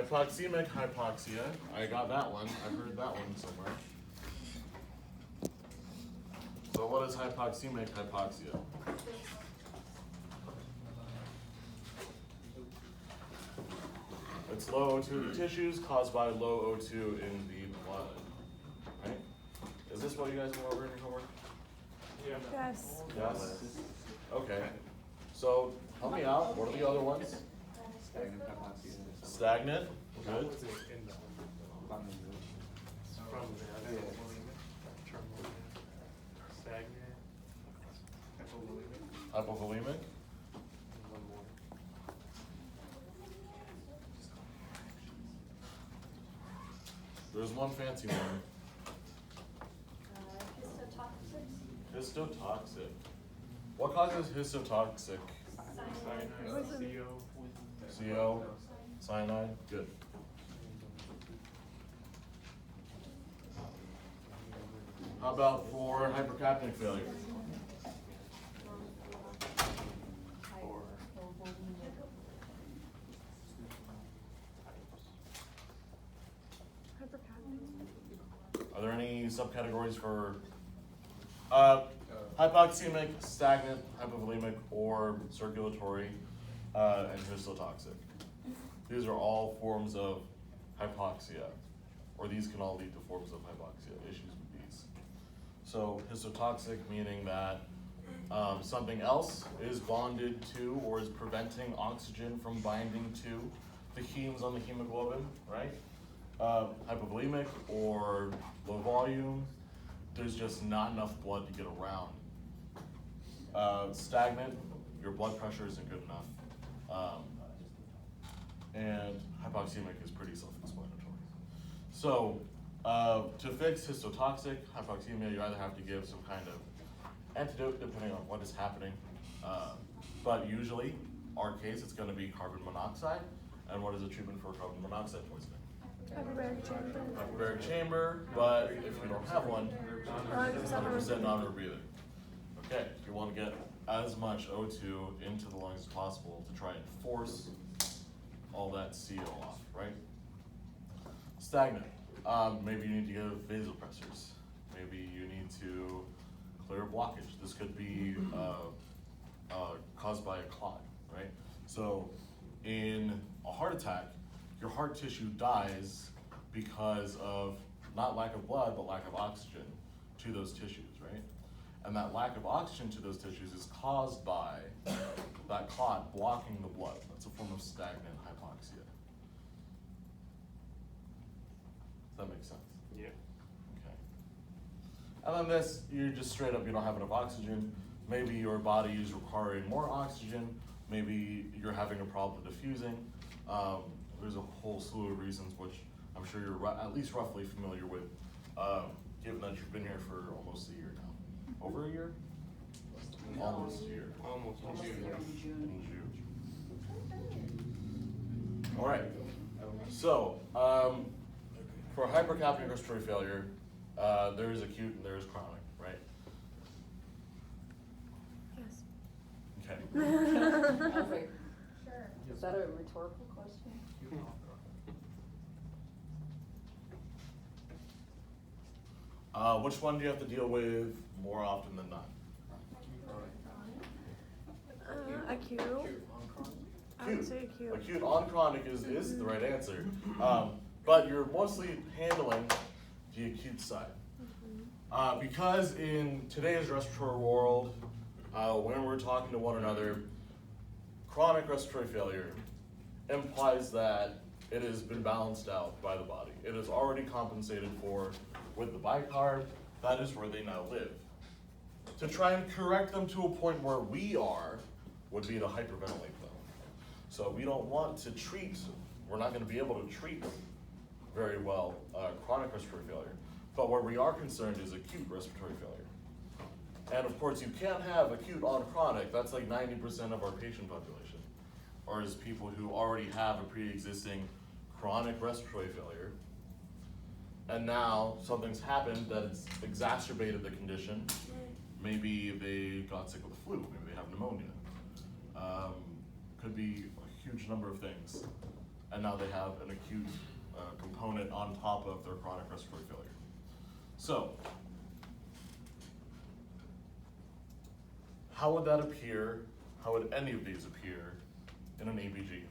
Hypoxemic hypoxia. I got that one. I've heard that one somewhere. So what is hypoxemic hypoxia? It's low O2 in the tissues caused by low O2 in the blood. Right? Is this what you guys went over in your homework? Yeah. Yes. Yes. Okay. So help me out. What are the other ones? Stagnant hypoxia. Stagnant. Good. What's it in the from there? Stagnant. Hypovolemic. Hypovolemic. One more. There's one fancy one. Histotoxic. Histotoxic. What causes histotoxic? Cyanide. CO. CO. Cyanide. Good. How about for hypercapnic failure? Are there any subcategories for hypoxemic, stagnant, hypovolemic, or circulatory, and histotoxic? These are all forms of hypoxia, or these can all lead to forms of hypoxia, issues with these. So histotoxic meaning that something else is bonded to or is preventing oxygen from binding to the hemes on the hemoglobin, right? Hypovolemic or low volume, there's just not enough blood to get around. Stagnant, your blood pressure isn't good enough. And hypoxemic is pretty self-explanatory. So to fix histotoxic hypoxemia, you either have to give some kind of antidote depending on what is happening. But usually, our case, it's going to be carbon monoxide. And what is the treatment for carbon monoxide poisoning? Hyperbaric chamber. Hyperbaric chamber, but if you don't have one, 100% non-rebreather. Okay, you want to get as much O2 into the lungs as possible to try and force all that CO off, right? Stagnant. Maybe you need to give vasopressors. Maybe you need to clear a blockage. This could be caused by a clot, right? So in a heart attack, your heart tissue dies because of not lack of blood, but lack of oxygen to those tissues, right? And that lack of oxygen to those tissues is caused by that clot blocking the blood. That's a form of stagnant hypoxia. Does that make sense? Yeah. Okay. And then this, you're just straight up, you don't have enough oxygen. Maybe your body is requiring more oxygen. Maybe you're having a problem diffusing. There's a whole slew of reasons which I'm sure you're at least roughly familiar with, given that you've been here for almost a year now. Over a year? Almost a year. Almost in June. In June. All right. So, for hypercapnic respiratory failure, there is acute and there is chronic, right? Yes. Okay. Okay. Sure. Is that a rhetorical question? Which one do you have to deal with more often than not? Acute. I would say acute. Acute on chronic is the right answer. But you're mostly handling the acute side. Because in today's respiratory world, when we're talking to one another, chronic respiratory failure implies that it has been balanced out by the body. It is already compensated for with the bicarb. That is where they now live. To try and correct them to a point where we are would be to hyperventilate them. So we don't want to treat, we're not going to be able to treat very well chronic respiratory failure. But where we are concerned is acute respiratory failure. And of course, you can't have acute on chronic. That's like 90% of our patient population. Or is people who already have a pre-existing chronic respiratory failure. And now something's happened that it's exacerbated the condition. Maybe they got sick with the flu. Maybe they have pneumonia. Could be a huge number of things. and now they have an acute component on top of their chronic respiratory failure. So, how would that appear? How would any of these appear in an ABG?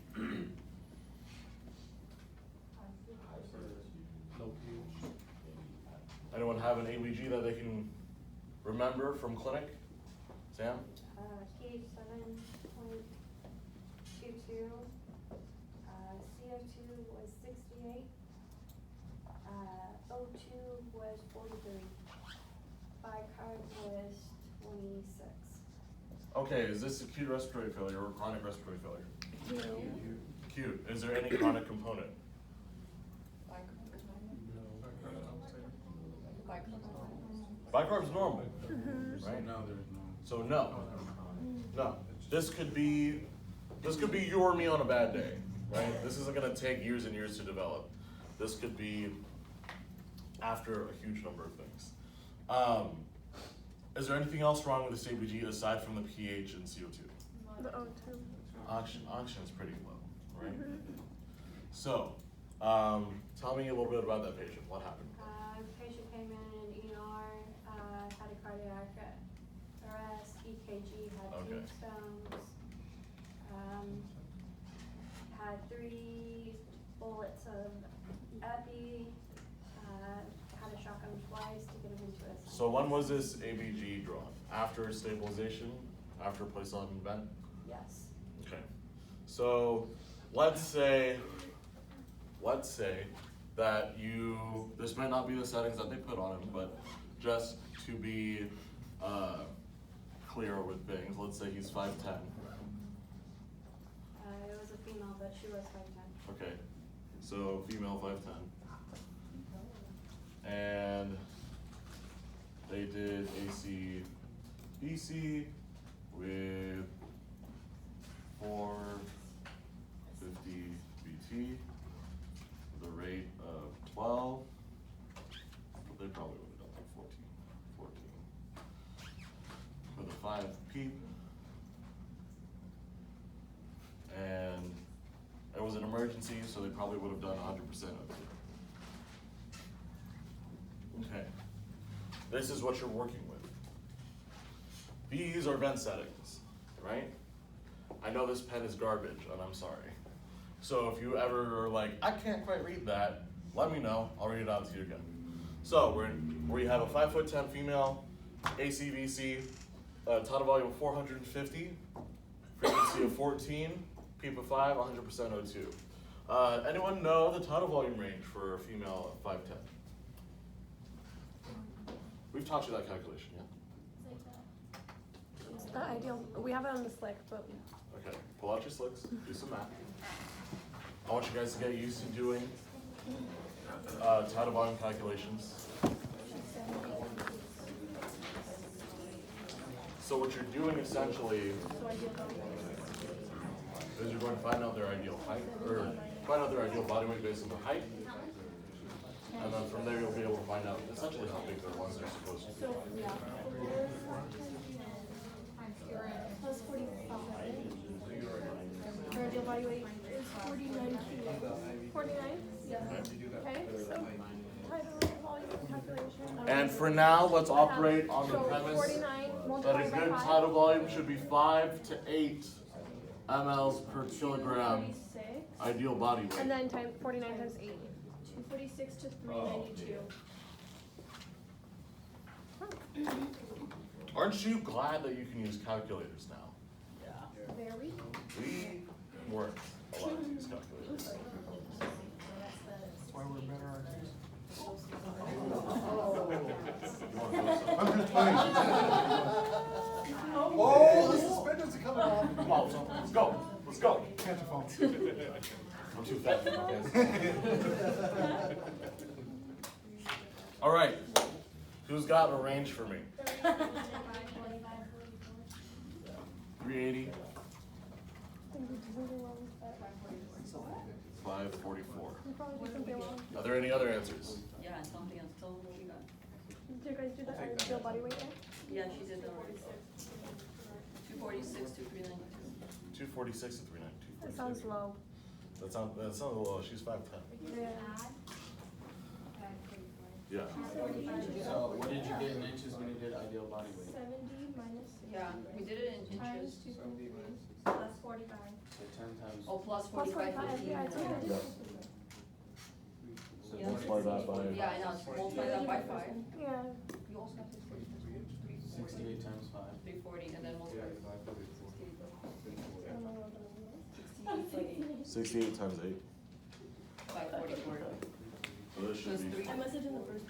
Anyone have an ABG that they can remember from clinic? Sam? pH 7.22. CO2 was 68. O2 was 43. Bicarb was 26. Okay, is this acute respiratory failure or chronic respiratory failure? Acute. Acute. Is there any chronic component? Bicarb's normal, right? No, there's no. So no, no. This could be you or me on a bad day, right? This isn't gonna take years and years to develop. This could be after a huge number of things. Is there anything else wrong with this ABG aside from the pH and CO2? The O2. Oxygen is pretty low, right? So, tell me a little bit about that patient. What happened? Patient came in ER, had a cardiac arrest, EKG, had Okay. tombstones, had 3 bullets of epi, had a shotgun twice to get him into a. So when was this ABG drawn? After stabilization? After placed on vent? Yes. Okay. So let's say that this might not be the settings that they put on him, but just to be clear with things, let's say he's 5'10". It was a female, but she was 5'10". Okay. So female 5'10". And they did AC/BC with 450 BT with a rate of 12. But they probably would have done like 14. With a 5 PEEP. And it was an emergency, so they probably would have done 100% of it. Okay. This is what you're working with. These are vent settings, right? I know this pen is garbage, and I'm sorry. So if you ever are like, I can't quite read that, let me know. I'll read it out to you again. So we have a 5'10" female, ACVC, tidal volume of 450, frequency of 14, PEEP of 5, 100% O2. Anyone know the tidal volume range for a female at 5'10"? We've taught you that calculation, yeah? It's not ideal. We have it on the slick, but Okay, pull out your slicks, do some math. I want you guys to get used to doing tidal volume calculations. So what you're doing essentially is you're going to find out their ideal height, or find out their ideal body weight based on their height. And then from there you'll be able to find out essentially how big their lungs are supposed to be. so yeah. Plus 45. Her ideal body weight is 49 kilos. 49? Yeah. Okay, so tidal volume calculation. And for now, let's operate on the So premise 49 that a multiplied by good 5. tidal volume should be 5 to 8 mLs per kilogram 246. ideal body weight. And then 49 times 8. 246 to 392. Aren't you glad that you can use calculators now? Very. We weren't allowed to use calculators. That's why we're better artists. You want to do something? I'm just playing. Oh, the suspenders are coming off. Come on, let's go. Let's go. Catch a phone. I'm too fat for my guys. All right. Who's got a range for me? 380. 544. You probably did something wrong. Are there any other answers? Yeah, and something else. Tell them what we got. Did you guys do the ideal body weight there? Yeah, she did that already. 246 to 392. 246 to 392. That sounds low. That sounds a little low. She's 5'10". Yeah. Yeah. So what did you get in inches when you did ideal body weight? 70 minus 60. Yeah, we did it in Times inches. 2.3. Plus 45. So 10 times. Oh, plus Plus 45. 45, yeah, I told you. Yeah. So Yeah. Multiply that by. Yeah, I know, it's multiply that by 5. Yeah. You also have to say 68 times 5. 340 and then multiply. 68 times 8. 544. So this So it's should be. 3. I messaged in the first.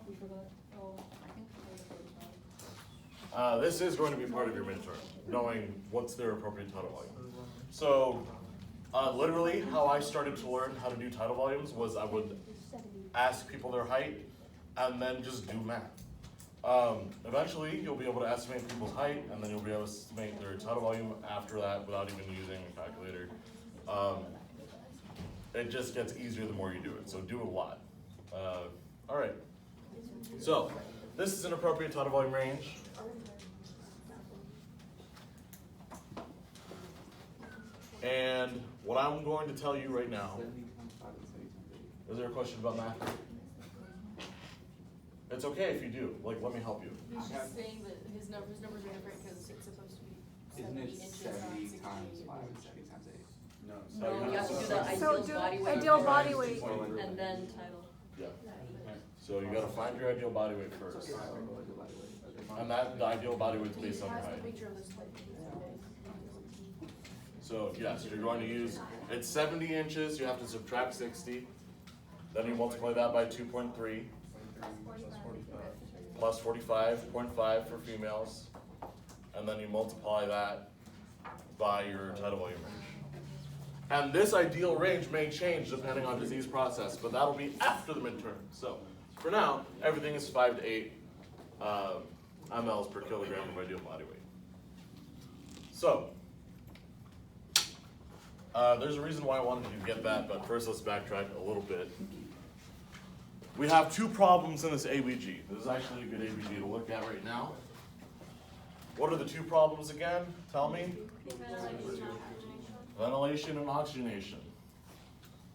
We forgot. Oh, I think it was 45. This is going to be part of your midterm, knowing what's their appropriate tidal volume. So, literally, how I started to learn how to do tidal volumes was I would ask people their height and then just do math. Eventually, you'll be able to estimate people's height, and then you'll be able to estimate their tidal volume after that without even using a calculator. It just gets easier the more you do it, so do a lot. All right. So, this is an appropriate tidal volume range. And what I'm going to tell you right now, is there a question about math? It's okay if you do, like, let me help you. He's just saying that his numbers are different because it's supposed to be Isn't 70 it inches, 70 not 60. times 5 and 70 times 8? No. No, you have to do the So ideal do body weight. ideal first, body weight. And then title. Yeah. So you gotta find your ideal body weight first. And that, the ideal body weight is based on your Has the height. picture of this thing. So yes, you're going to use, it's 70 inches, you have to subtract 60. Then you multiply that by 2.3. Plus 45.5 for females. And then you multiply that by your tidal volume range. And this ideal range may change depending on disease process, but that'll be after the midterm. So for now, everything is 5 to 8 mLs per kilogram of ideal body weight. So, there's a reason why I wanted you to get that, but first let's backtrack a little bit. We have two problems in this ABG. This is actually a good ABG to look at right now. What are the two problems again? Tell me. Ventilation and oxygenation.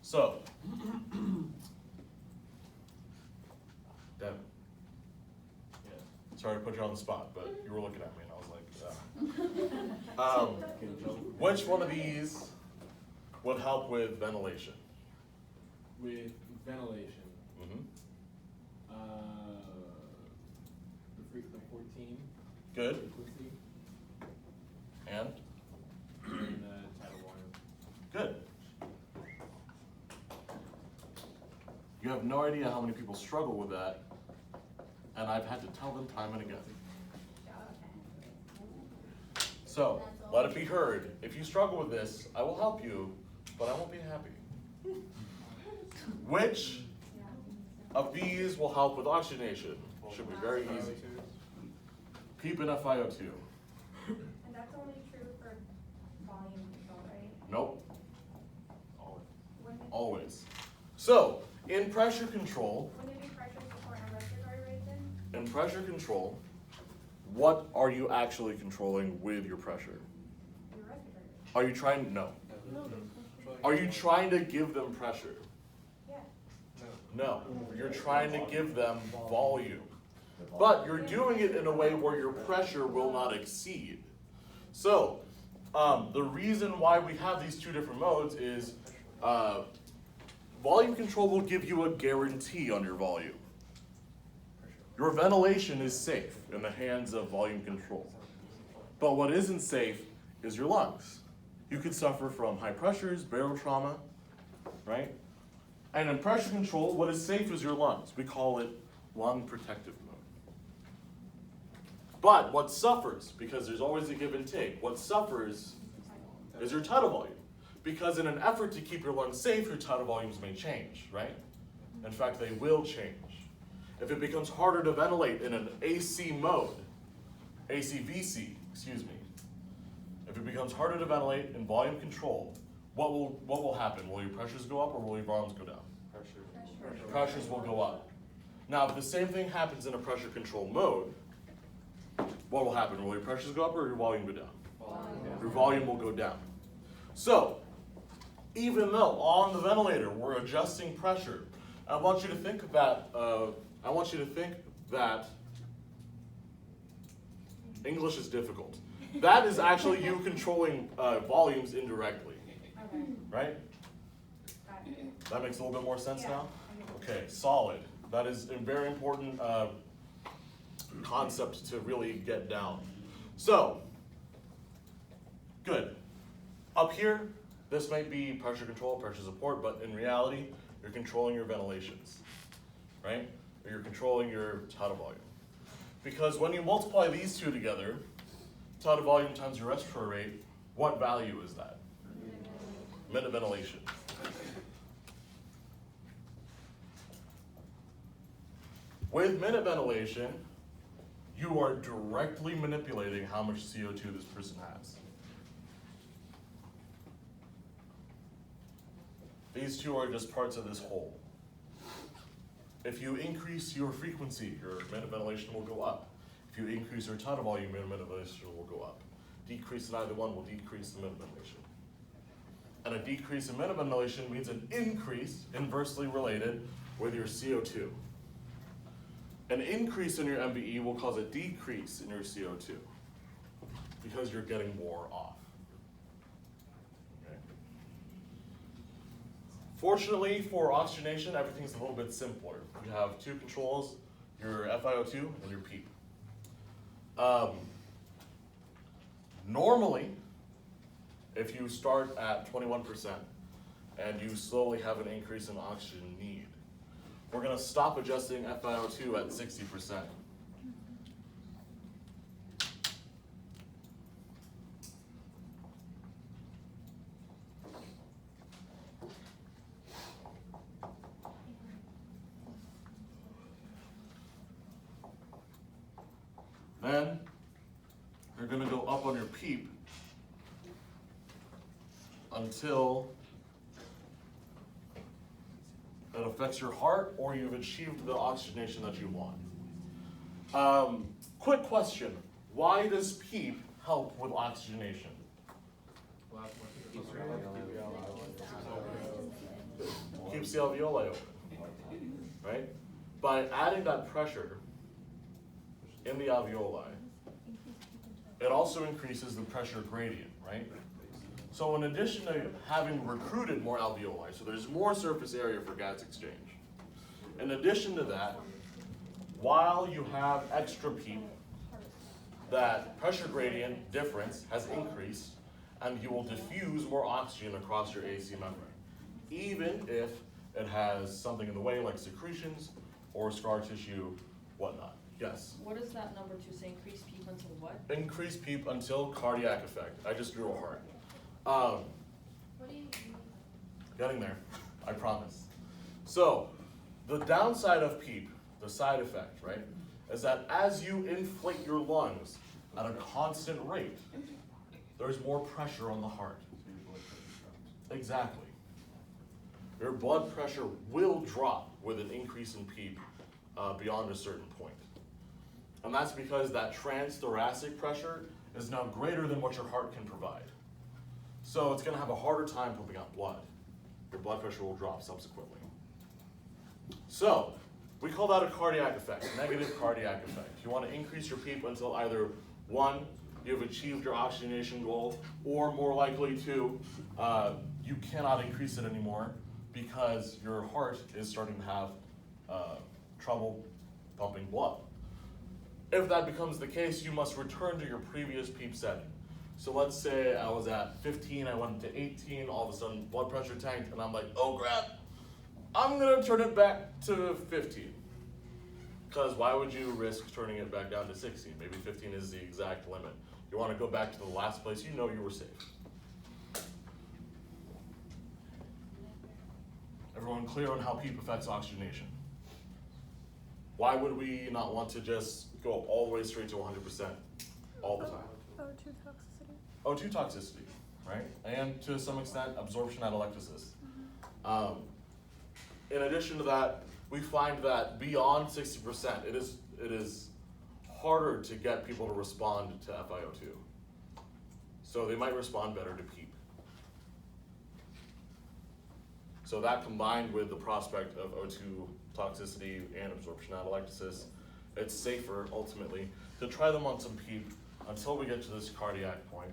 So, Devin. Sorry to put you on the spot, but you were looking at me and I was like, which one of these would help with ventilation? With ventilation, Mm-hmm. the 14, Good. frequency, And? and tidal volume. Good. You have no idea how many people struggle with that, and I've had to tell them time and again. So, let it be heard. If you struggle with this, I will help you, but I won't be happy. Which of these will help with oxygenation? Should be very easy. Keep an FiO2. And that's only true for volume control, right? Nope. Wouldn't it- Always. So, in pressure control, Wouldn't it be pressure support and respiratory rate then? in pressure control, what are you actually controlling with your pressure? Your respiratory rate. Are you trying, no. Are you trying to give them pressure? Yeah. No, you're trying to give them volume. But you're doing it in a way where your pressure will not exceed. So, the reason why we have these two different modes is volume control will give you a guarantee on your volume. Your ventilation is safe in the hands of volume control. But what isn't safe is your lungs. You could suffer from high pressures, barotrauma, right? And in pressure control, what is safe is your lungs. We call it lung protective mode. But what suffers, because there's always a give and take, what suffers is your tidal volume. Because in an effort to keep your lungs safe, your tidal volumes may change, right? In fact, they will change. If it becomes harder to ventilate in an AC mode, AC-VC, excuse me, if it becomes harder to ventilate in volume control, what will happen? Will your pressures go up or will your volumes go down? Pressures will go up. Now, if the same thing happens in a pressure control mode, what will happen? Will your pressures go up or your volume go down? Your volume will go down. So, Even though on the ventilator we're adjusting pressure, I want you to think of that. I want you to think that English is difficult. That is actually you controlling volumes indirectly, Okay. right? Got it. That makes a little bit more sense Yeah. now? Okay, solid. That is a very important concept to really get down. So, good. Up here, this might be pressure control, pressure support, but in reality, you're controlling your ventilations, right? Or you're controlling your tidal volume. Because when you multiply these two together, tidal volume times your respiratory rate, what value is that? Minute ventilation. With minute ventilation, you are directly manipulating how much CO2 this person has. These two are just parts of this whole. If you increase your frequency, your minute ventilation will go up. If you increase your tidal volume, your minute ventilation will go up. Decrease in either one will decrease the minute ventilation. And a decrease in minute ventilation means an increase, inversely related, with your CO2. An increase in your MVE will cause a decrease in your CO2 because you're getting more off. Okay. Fortunately for oxygenation, everything's a little bit simpler. You have two controls, your FiO2 and your PEEP. Normally, if you start at 21% and you slowly have an increase in oxygen need, we're going to stop adjusting FiO2 at 60%. Then you're going to go up on your PEEP until it affects your heart or you've achieved the oxygenation that you want. Quick question, why does PEEP help with oxygenation? Keeps the alveoli open, right? By adding that pressure in the alveoli, it also increases the pressure gradient, right? So in addition to having recruited more alveoli, so there's more surface area for gas exchange. In addition to that, while you have extra PEEP, that pressure gradient difference has increased and you will diffuse more oxygen across your AC membrane, even if it has something in the way like secretions or scar tissue, whatnot. Yes? What is that number to say increase PEEP until what? Increase PEEP until cardiac effect. I just drew a heart. What do you mean? Getting there, I promise. So, the downside of PEEP, the side effect, right, is that as you inflate your lungs at a constant rate, there's more pressure on the heart. Exactly. Your blood pressure will drop with an increase in PEEP beyond a certain point. And that's because that transthoracic pressure is now greater than what your heart can provide. So it's going to have a harder time pumping out blood. Your blood pressure will drop subsequently. So we call that a cardiac effect, negative cardiac effect. You want to increase your PEEP until either one, you've achieved your oxygenation goal, or more likely two, you cannot increase it anymore because your heart is starting to have trouble pumping blood. If that becomes the case, you must return to your previous PEEP setting. So let's say I was at 15, I went to 18, all of a sudden blood pressure tanked, and I'm like, oh crap, I'm gonna turn it back to 15. Because why would you risk turning it back down to 16? Maybe 15 is the exact limit. You wanna go back to the last place you know you were safe. Everyone clear on how PEEP affects oxygenation? Why would we not want to just go all the way straight to 100% all the time? O2 toxicity, right? And to some extent, absorption atelectasis. In addition to that, we find that beyond 60%, it is harder to get people to respond to FiO2. So they might respond better to PEEP. So that combined with the prospect of O2 toxicity and absorption atelectasis, it's safer ultimately to try them on some PEEP until we get to this cardiac point.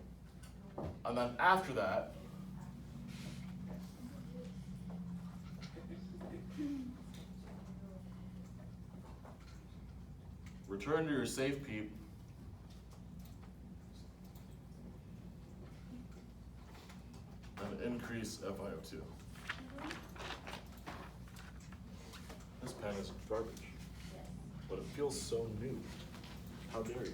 And then after that, return to your safe PEEP. And increase FiO2. This pen is garbage, but it feels so new. How dare you?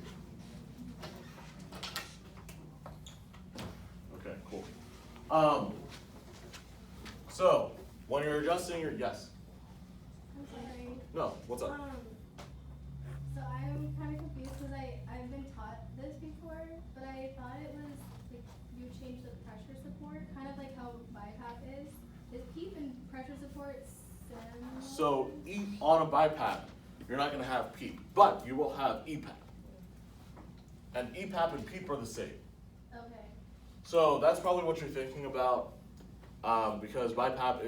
Okay, cool. So when you're adjusting your, yes? I'm sorry. No, what's up? So I'm kind of confused because I've been taught this before, but I thought it was like you change the pressure support, kind of like how BiPAP is. Is PEEP and pressure support similar? So on a BiPAP, you're not going to have PEEP, but you will have EPAP. And EPAP and PEEP are the same. Okay. So that's probably what you're thinking about, because BiPAP,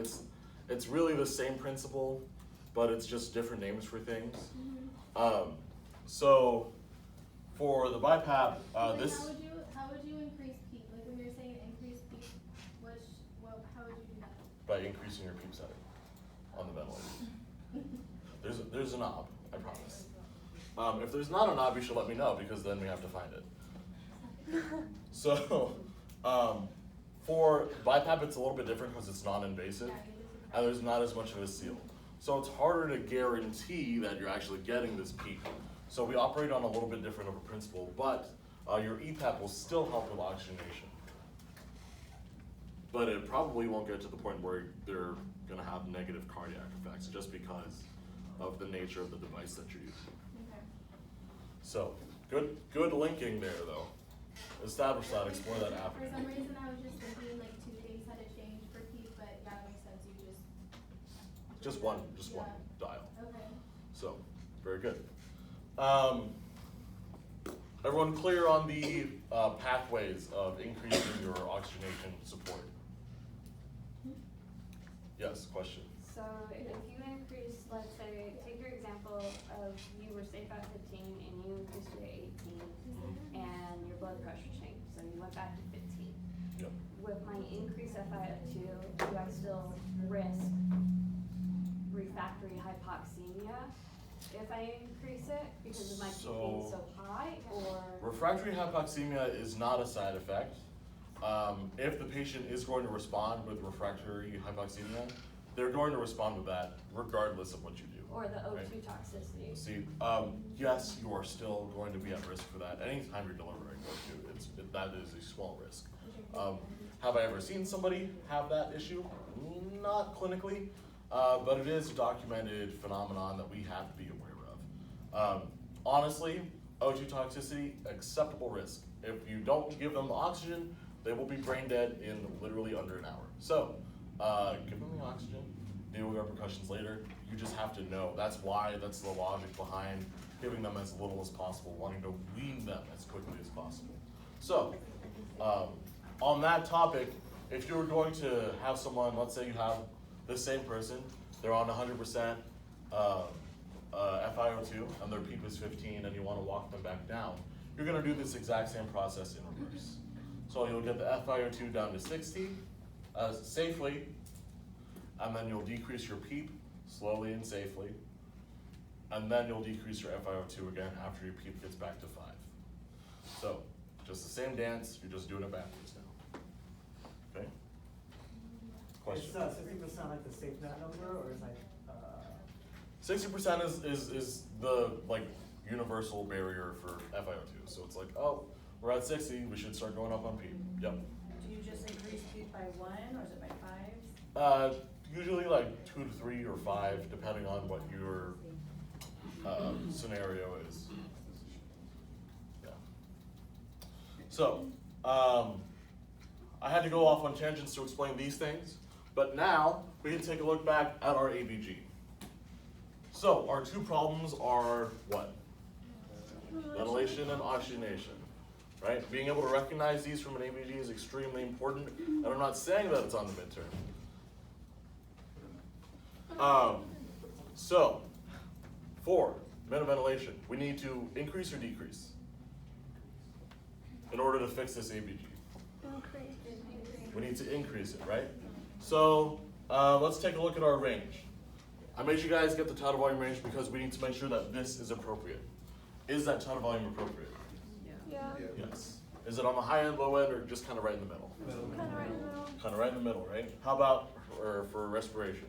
it's really the same principle, but it's just different names for things. So for the BiPAP, this. How would you increase PEEP? Like when you're saying increase PEEP, how would you do that? By increasing your PEEP setting on the ventilator. There's a knob, I promise. If there's not a knob, you should let me know because then we have to find it. So for BiPAP, it's a little bit different because it's non-invasive and there's not as much of a seal. So it's harder to guarantee that you're actually getting this PEEP. So we operate on a little bit different of a principle, but your EPAP will still help with oxygenation. But it probably won't get to the point where they're gonna have negative cardiac effects just because of the nature of the device that you're using. Okay. So, good linking there though. Establish that, explore that after. For some reason, I was just thinking like two things had to change for PEEP, but yeah, it makes sense. You Just one dial. Okay. So, very good. Everyone clear on the pathways of increasing your oxygenation support? Yes, question. So if you increase, let's say, take your example of you were safe at 15 and you increased it to 18 and your blood pressure changed, so you went back to 15. Yep. With my increased FiO2, do I still risk refractory hypoxemia if I increase it because of my PEEP being so high, or? Refractory hypoxemia is not a side effect. If the patient is going to respond with refractory hypoxemia, they're going to respond with that regardless of what you do. Or the O2 right? toxicity. See, yes, you are still going to be at risk for that. Anytime you're delivering O2, that is a small risk. Have I ever seen somebody have that issue? Not clinically, but it is a documented phenomenon that we have to be aware of. Honestly, O2 toxicity, acceptable risk. If you don't give them the oxygen, they will be brain dead in literally under an hour. So, give them the oxygen, deal with repercussions later. You just have to know. That's the logic behind giving them as little as possible, wanting to wean them as quickly as possible. So, on that topic, if you were going to have someone, let's say you have the same person, they're on 100% FiO2 and their PEEP is 15 and you want to walk them back down, you're going to do this exact same process in reverse. So you'll get the FiO2 down to 60 safely, and then you'll decrease your PEEP slowly and safely, and then you'll decrease your FiO2 again after your PEEP gets back to 5. So, just the same dance, you're just doing it backwards now. Okay? Question? Is 60% like the safe net number, or is like? 60% is the universal barrier for FiO2. So it's like, oh, we're at 60, we should start going up on PEEP. Yep. Do you just increase PEEP by 1 or is it by 5? Usually like 2 to 3 or 5, depending on what your scenario is. Yeah. So, I had to go off on tangents to explain these things, but now we can take a look back at our ABG. So, our two problems are what? Ventilation and oxygenation. Right? Being able to recognize these from an ABG is extremely important, and I'm not saying that it's on the midterm. So, for ventilation, we need to increase or decrease in order to fix this ABG. We need to increase it, right? So, let's take a look at our range. I made you guys get the tidal volume range because we need to make sure that this is appropriate. Is that tidal volume appropriate? Yeah. Yes. Is it on the high end, low end, or just kind of right in the middle? Kind of right in the middle. Kind of right in the middle, right? How about for respiration?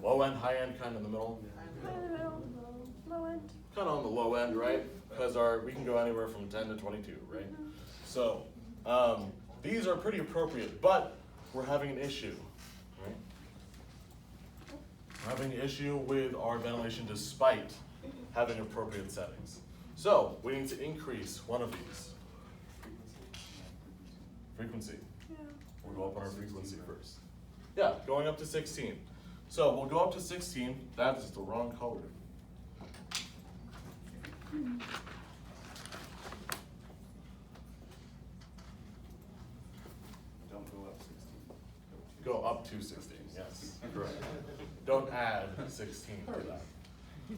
Low end, high end, kind of in the middle? Kind of in the middle. Low end. Kind of on the low end, right? Because we can go anywhere from 10 to 22, right? So these are pretty appropriate, but we're having an issue, right? We're having an issue with our ventilation despite having appropriate settings. So we need to increase one of these. Frequency. Yeah. We'll go up on our frequency first. Yeah, going up to 16. So we'll go up to 16. That is the wrong color. Don't go up 16. Go up to 16, yes, correct. Don't add 16 to that.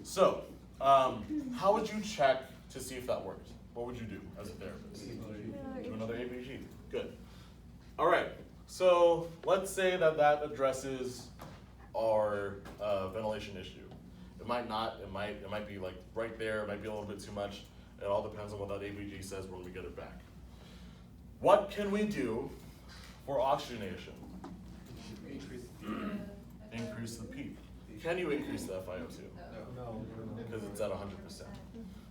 So, how would you check to see if that worked? What would you do as a therapist? Do another ABG, good. All right, so let's say that addresses our ventilation issue. It might not, it might be like right there, it might be a little bit too much. It all depends on what that ABG says when we get it back. What can we do for oxygenation? Increase the PEEP. Can you increase the FiO2? No. Because it's at 100%.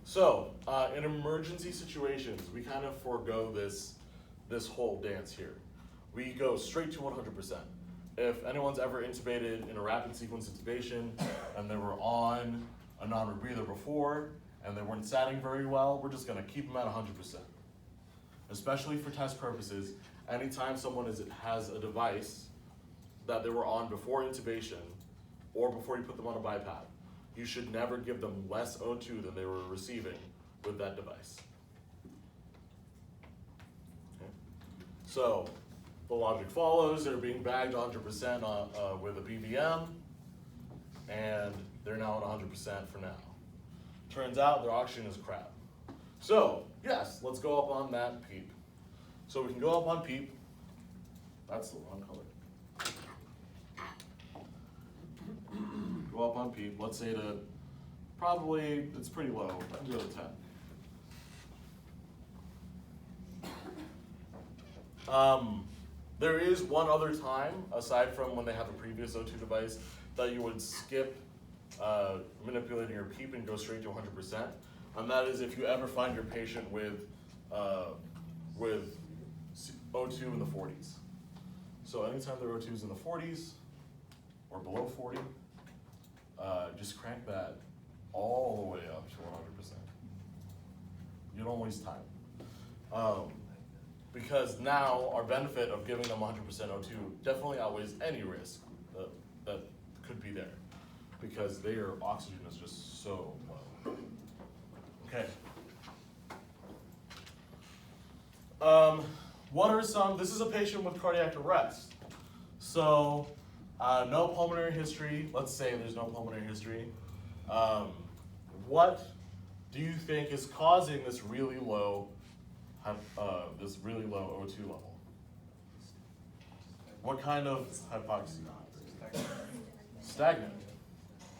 So, in emergency situations, we kind of forego this whole dance here. We go straight to 100%. If anyone's ever intubated in a rapid sequence intubation and they were on a non-rebreather before and they weren't satting very well, we're just gonna keep them at 100%. Especially for test purposes, anytime someone has a device that they were on before intubation or before you put them on a BiPAP, you should never give them less O2 than they were receiving with that device. Okay. So the logic follows, they're being bagged 100% with a BVM, and they're now at 100% for now. Turns out their oxygen is crap. So yes, let's go up on that PEEP. So we can go up on PEEP. That's the wrong color. Go up on PEEP, let's say to probably, it's pretty low, I can go to 10. There is one other time, aside from when they have a previous O2 device, that you would skip manipulating your PEEP and go straight to 100%. And that is if you ever find your patient with O2 in the 40s. So anytime their O2 is in the 40s or below 40, just crank that all the way up to 100%. You don't waste time. Because now our benefit of giving them 100% O2 definitely outweighs any risk that could be there, because their oxygen is just so low. Okay. What are some, this is a patient with cardiac arrest. So no pulmonary history, let's say there's no pulmonary history. What do you think is causing this really low O2 level? What kind of hypoxia? Stagnant.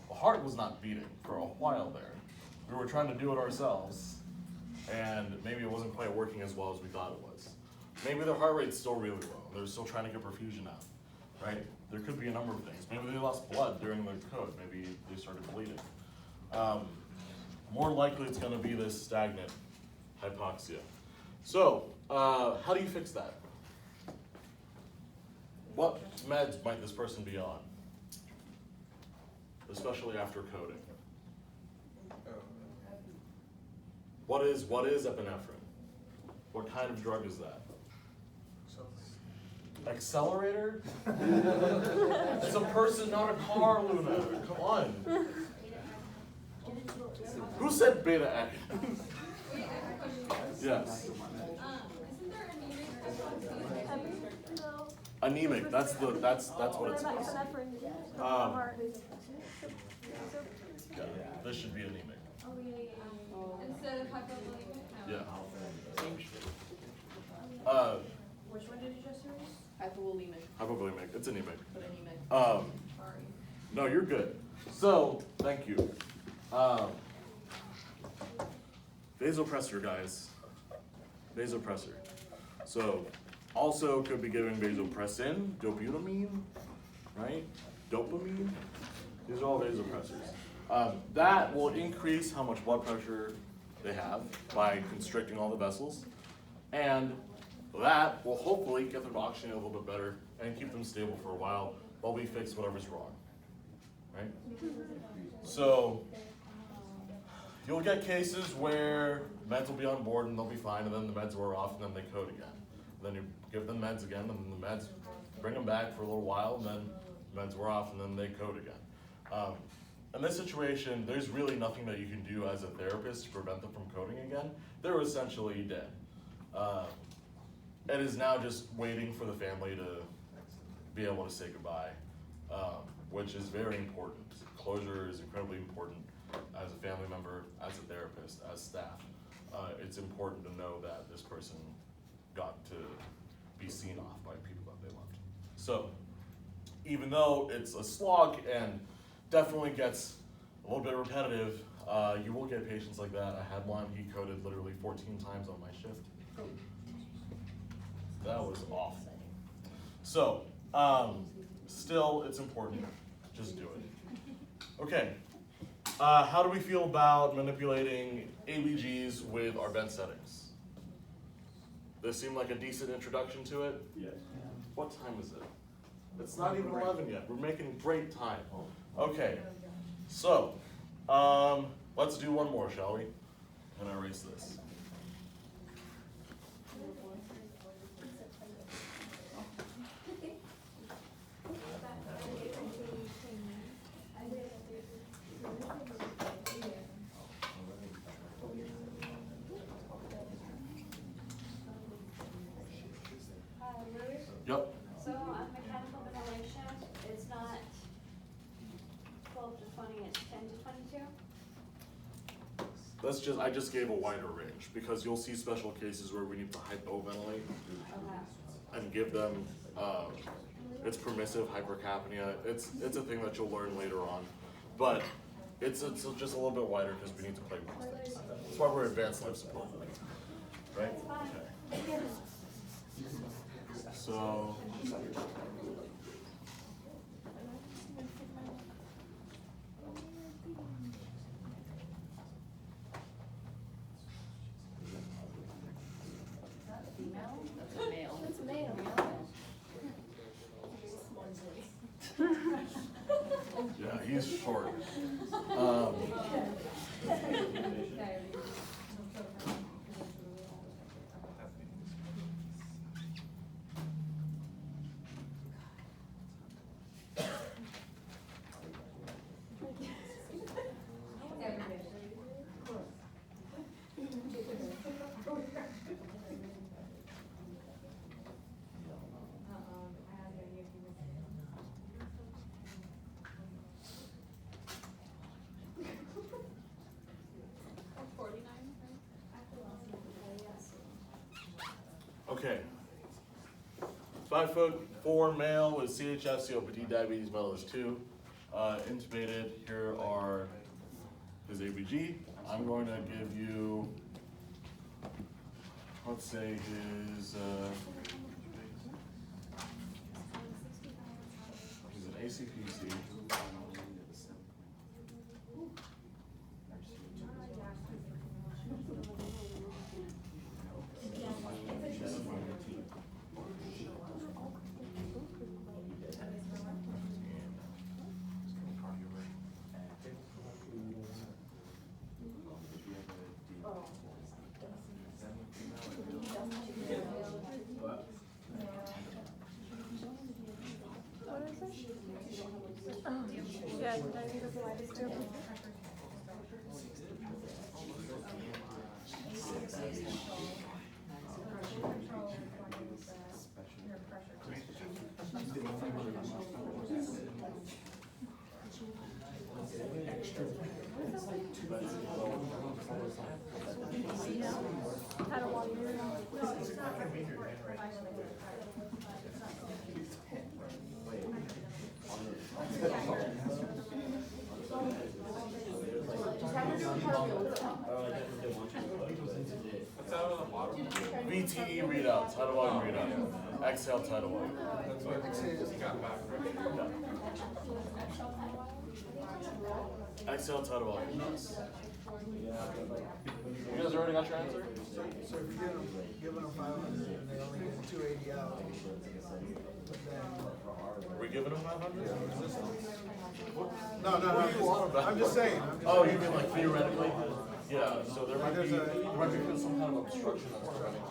The heart was not beating for a while there. We were trying to do it ourselves, and maybe it wasn't quite working as well as we thought it was. Maybe their heart rate's still really low. They're still trying to get perfusion out, right? There could be a number of things. Maybe they lost blood during their code. Maybe they started bleeding. More likely it's gonna be this stagnant hypoxia. So, how do you fix that? What meds might this person be on? Especially after coding. What is epinephrine? What kind of drug is that? Accelerator? It's a person, not a car, Luna. Come on. Who said beta agonist? Yes. Isn't there a meeting? No. Anemic, that's what it's. Yeah, this should be anemic. Oh, yeah. Instead of hypovolemic? No. Yeah. Which one did you just use? Hypovolemic, Hypovolemic, it's anemic. but anemic. Um, Sorry. no, you're good. So, thank you. Vasopressor, guys. Vasopressor. So, also could be giving vasopressin, dobutamine, right? Dopamine. These are all vasopressors. That will increase how much blood pressure they have by constricting all the vessels. And that will hopefully get them to oxygenate a little bit better and keep them stable for a while we fix whatever's wrong, right? So you'll get cases where meds will be on board and they'll be fine, and then the meds wear off and then they code again. And then you give them meds again, and the meds bring them back for a little while, and then the meds wear off and then they code again. In this situation, there's really nothing that you can do as a therapist to prevent them from coding again. They're essentially dead. It is now just waiting for the family to be able to say goodbye, which is very important. Closure is incredibly important as a family member, as a therapist, as staff. It's important to know that this person got to be seen off by people that they loved. So, even though it's a slog and definitely gets a little bit repetitive, you will get patients like that. I had one, he coded literally 14 times on my shift. That was awful. So, still, it's important. Just do it. Okay. How do we feel about manipulating ABGs with our vent settings? This seem like a decent introduction to it? Yes. What time is it? It's not even 11 yet. We're making great time. Okay. So, let's do one more, shall we? And erase this. Louie? Yep. So on mechanical ventilation, it's not 12 to 20, it's 10 to 22? I just gave a wider range because you'll see special cases where we need to hypoventilate Okay. and give them, it's permissive hypercapnia. It's a thing that you'll learn later on, but it's just a little bit wider because we need to play with things. That's why we're advanced life support, right? Okay. So. That's a male. It's a male. Yeah, he's short. Okay. 5'4" male with CHF, COPD, diabetes, mellitus 2. Intubated. Here are his ABG. I'm going to give you, let's say his, he's an ACPC. Tidal volume. What's out of the bottom? VTE readout, tidal volume readout. Exhale, tidal volume. Exhale, tidal volume. You guys already got your answer? So if you're giving them 500 and they only get 280 out, but then. We're giving them 500? No, I'm just saying. Oh, you mean like theoretically? Yeah, so there might be some kind of obstruction that's preventing.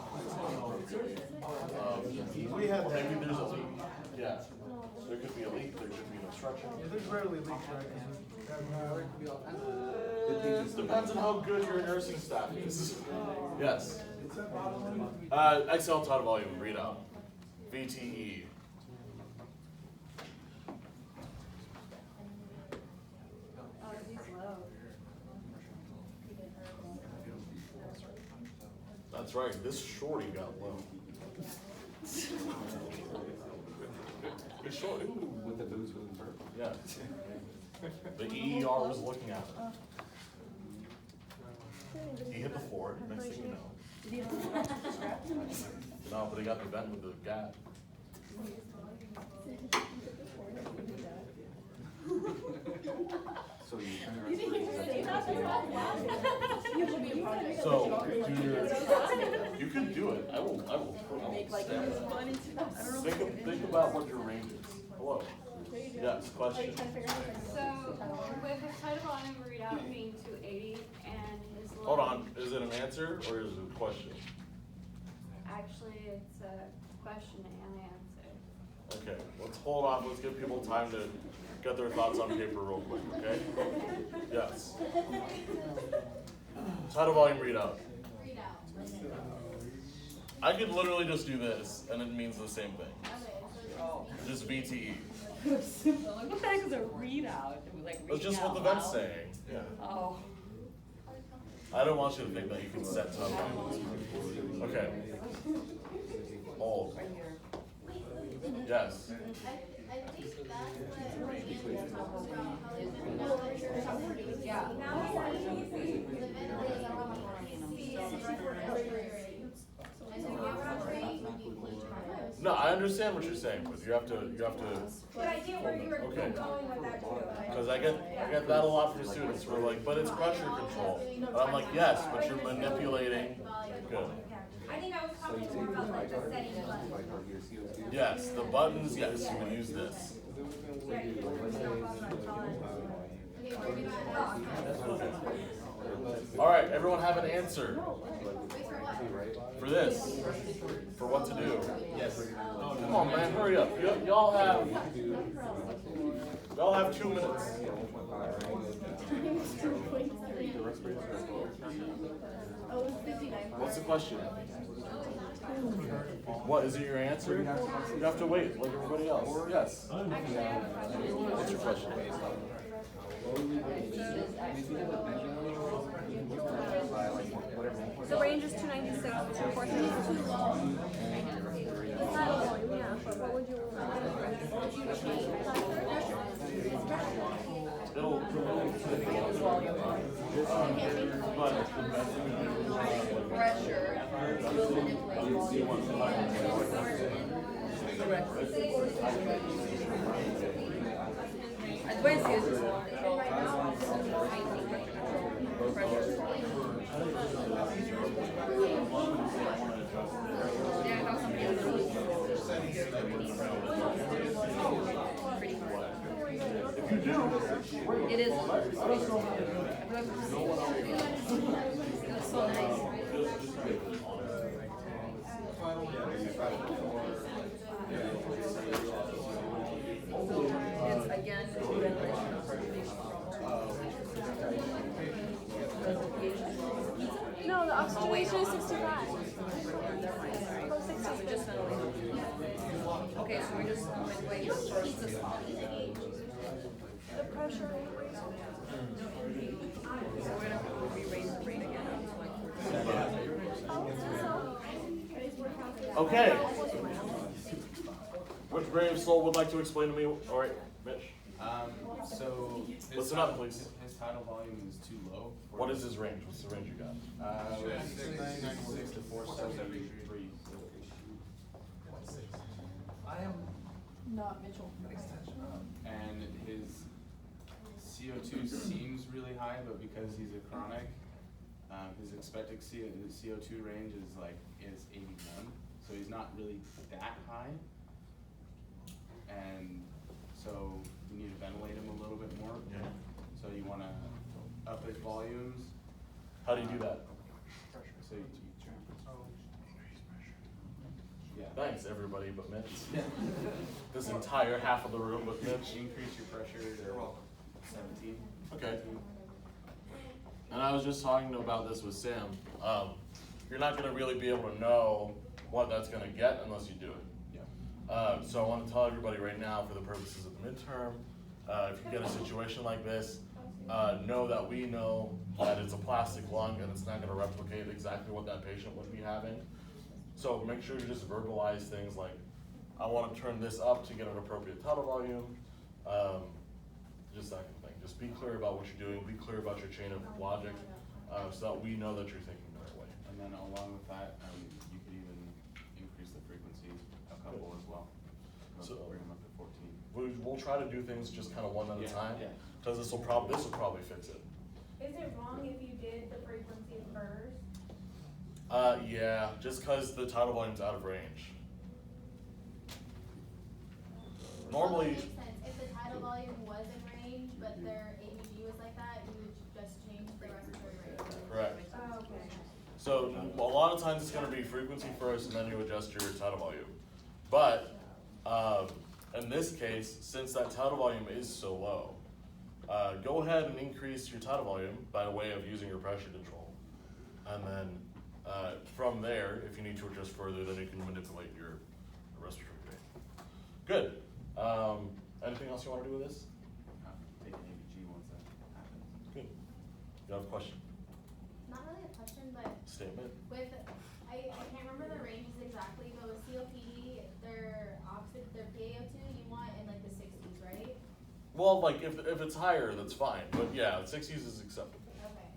We had that. Maybe there's a leak. Yeah. There could be a leak, there could be an obstruction. Yeah, there's rarely leaks, right? Depends on how good your nursing staff is. Yes. Exhale, tidal volume, readout. VTE. Oh, he's low. That's right, this shorty got low. He's short. With the boots with the fur. Yeah. The EER was looking at him. He hit the floor, next thing you know. No, but he got the vent with the gap. So you kind So, you can do it. I will stand think about what your range is. Hello. Yes, question. So with his tidal volume readout being 280 and his low. Hold on, is it an answer or is it a question? Actually, it's a question and answer. Okay, let's hold on, let's give people time to get their thoughts on paper real quick, okay? Yes. Tidal volume readout. I could literally just do this and it means the same thing. Just VTE. What the heck is a readout? Like That's just reading what the out vent's loud? saying. Yeah. Oh. I don't want you to think that you can set tidal volume. Okay. Hold. Yes. I think that's what Andy was talking about, how there's been no pressure. Yeah. Now the ventilator and then your rate would be each time. No, I understand what you're saying, but you have to. But I get where you were Okay. going with that too. Because I get that a lot from students who are like, but it's pressure control. And I'm like, yes, but you're manipulating. Good. I think I was talking more about like the setting button. Yes, the buttons, yes, you can use this. All right, everyone have an answer for this, for what to do. Yes. Come on, man, hurry up. Y'all have 2 minutes. What's the question? What, is it your answer? You have to wait, like everybody else. Yes. What's your question? The range is 296 to 432. The tidal volume, yeah, but what would you Pressure will manipulate Advances It is. It was so nice. It's again No, the oxygenation is 65. Okay, so we're just wait. The pressure. Okay. Which brave soul would like to explain to me? All right, Mitch. So his Listen up, please. His tidal volume is too low. What is his range? What's the range you got? 696 to 473. I am. Not Mitchell. And his CO2 seems really high, but because he's a chronic, his expected CO2 range is 81. So he's not really that high. And so you need to ventilate him a little bit more. Yeah. So you want to up his volumes. How do you do that? So you yeah. Thanks, everybody but Mitch. This entire half of the room but Mitch. Increase your pressure to 17. Okay. And I was just talking about this with Sam. You're not going to really be able to know what that's going to get unless you do it. So I want to tell everybody right now, for the purposes of the midterm, if you get a situation like this, know that we know that it's a plastic lung and it's not going to replicate exactly what that patient would be having. So make sure you just verbalize things like, I want to turn this up to get an appropriate tidal volume. Just that kind of thing. Just be clear about what you're doing, be clear about your chain of logic, so that we know that you're thinking the right way. And then along with that, you could even increase the frequency a couple as well. So bring them up to 14. We'll try to do things just kind of one at a time, Yeah. because this will probably fix it. Is it wrong if you did the frequency first? Yeah, just because the tidal volume's out of range. Normally, That makes sense. If the tidal volume was in range, but their ABG was like that, you would just change the respiratory rate. correct. Oh, okay. So a lot of times it's going to be frequency first, and then you adjust your tidal volume. But in this case, since that tidal volume is so low, go ahead and increase your tidal volume by way of using your pressure control. And then from there, if you need to adjust further, then you can manipulate your respiratory rate. Good. Anything else you want to do with this? Take an ABG once that happens. Good. You have a question? Not really a question, but Statement? with, I can't remember the ranges exactly, but with COPD, their PaO2 you want in like the 60s, right? Well, like if it's higher, that's fine. But yeah, 60s is acceptable. Okay.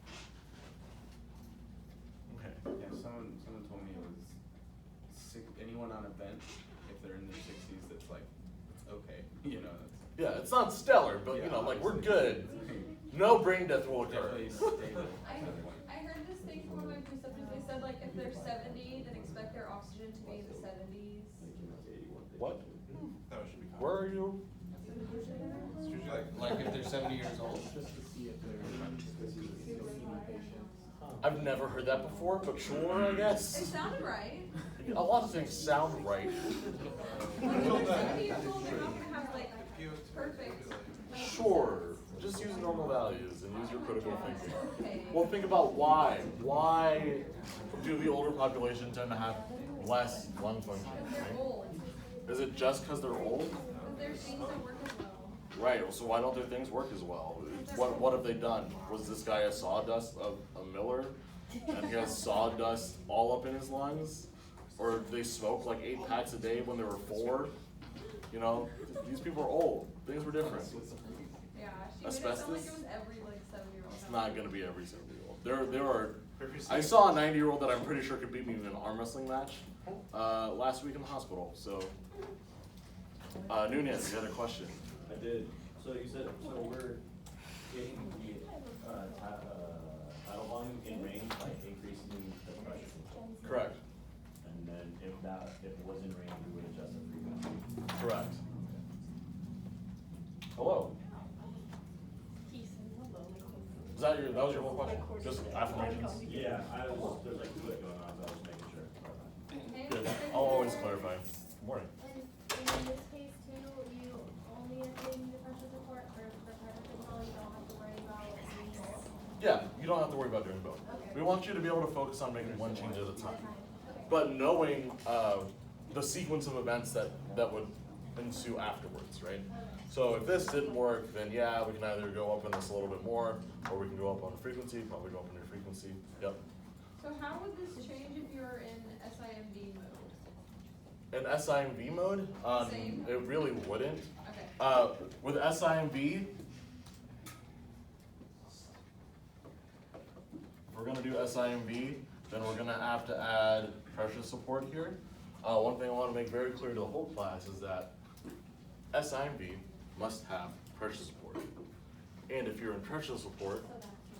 Okay. Yeah, someone told me it was anyone on a vent, if they're in their 60s, that's like, it's okay. You know, that's Yeah, it's not stellar, but you know, like we're good. No brain death will occur. definitely stable. I heard this thing from one of my preceptors. They said like if they're 70, then expect their oxygen to be in the 70s. What? That should be Where are you? It's usually Like if they're 70 years old. I've never heard that before, but sure, I It guess. sounded right. A lot of things sound right. Like if they're 70 years old, they're not gonna have like perfect. Sure. Just use normal values and use your critical thinking. Okay. Well, think about why. Why do the older population tend to have less lung function? They're Right? old. Is it just because they're old? But their things don't work as well. Right, so why don't their things work as well? What have they done? Was this guy a sawdust, a miller, and he has sawdust all up in his lungs? Or they smoked like 8 packs a day when they were 4? You know, these people are old. Things were different. Yeah, she made it sound like Asbestos? it was every like 7-year-old. It's not gonna be every 70-year-old. There are. I saw a 90-year-old that I'm pretty sure could beat me in an arm wrestling match last week in the hospital. So, Nunez, you had a question. I did. So you said, so we're getting the tidal volume in range by increasing the pressure control. Correct. And then if it was in range, we would adjust the frequency. Correct. Hello. That was your whole question? Just affirmations? Yeah, there's like 2 going on, so I was making sure. Good. I'll always clarify. Good morning. And in this case too, you only are getting the pressure support for pressure control, you don't have to worry about these. Yeah, you don't have to worry about doing both. Okay. We want you to be able to focus on making one change at a time. But knowing the sequence of events that would ensue afterwards, right? So if this didn't work, then yeah, we can either go up on this a little bit more, or we can go up on frequency, probably go up on your frequency. Yep. So how would this change if you're in SIMD mode? in SIMV mode, Same. it really wouldn't. Okay. With SIMV, if we're gonna do SIMV, then we're gonna have to add pressure support here. One thing I wanna make very clear to the whole class is that SIMV must have pressure support. And if you're in pressure support,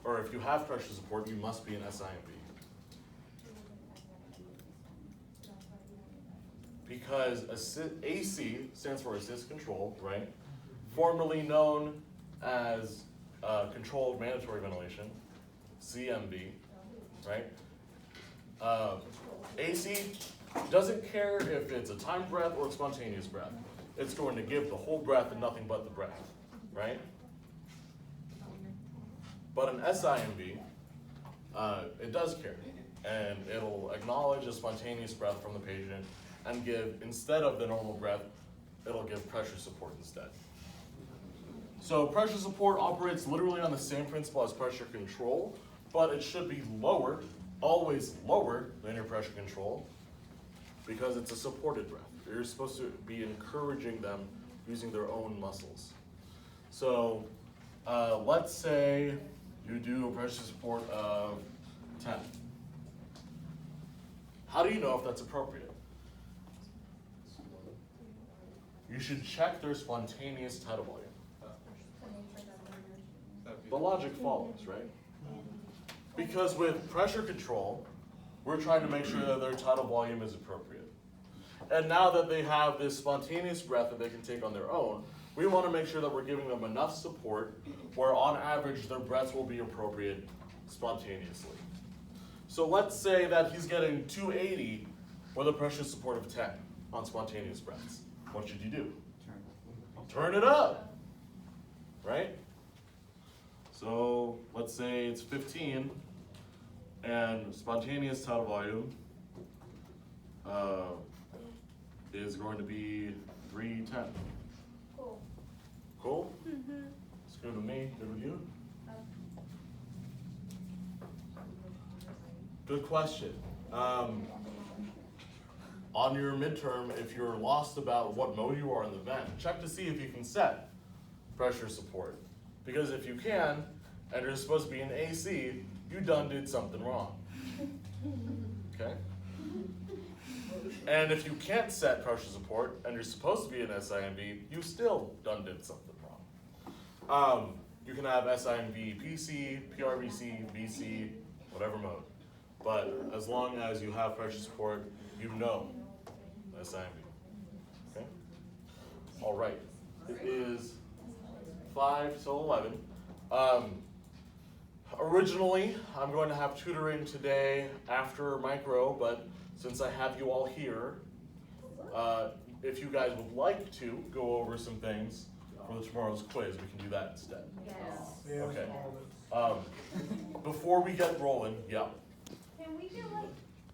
or if you have pressure support, you must be in SIMV. Because AC stands for assist control, right? Formerly known as controlled mandatory ventilation, CMV, right? AC doesn't care if it's a timed breath or a spontaneous breath. It's going to give the whole breath and nothing but the breath, right? But in SIMV, it does care, and it'll acknowledge a spontaneous breath from the patient and give, instead of the normal breath, it'll give pressure support instead. So pressure support operates literally on the same principle as pressure control, but it should be lower, always lower than your pressure control, because it's a supported breath. You're supposed to be encouraging them using their own muscles. So let's say you do a pressure support of 10. How do you know if that's appropriate? You should check their spontaneous tidal volume. The logic follows, right? Because with pressure control, we're trying to make sure that their tidal volume is appropriate. And now that they have this spontaneous breath that they can take on their own, we want to make sure that we're giving them enough support where on average their breaths will be appropriate spontaneously. So let's say that he's getting 280 with a pressure support of 10 on spontaneous breaths. What should you do? Turn it up, right? So let's say it's 15 and spontaneous tidal volume is going to be 310. Cool. Cool? It's good with me, good with you? Good question. On your midterm, if you're lost about what mode you are in the vent, check to see if you can set pressure support. Because if you can, and you're supposed to be in AC, you done did something wrong. Okay? And if you can't set pressure support, and you're supposed to be in SIMV, you still done did something wrong. You can have SIMV PC, PRVC, VC, whatever mode. But as long as you have pressure support, you know SIMV. Okay? All right. It is 5 till 11. Originally, I'm going to have tutoring today after micro, but since I have you all here, if you guys would like to go over some things for tomorrow's quiz, we can do that instead. Yes. Okay. Before we get rolling, yeah. Can we do like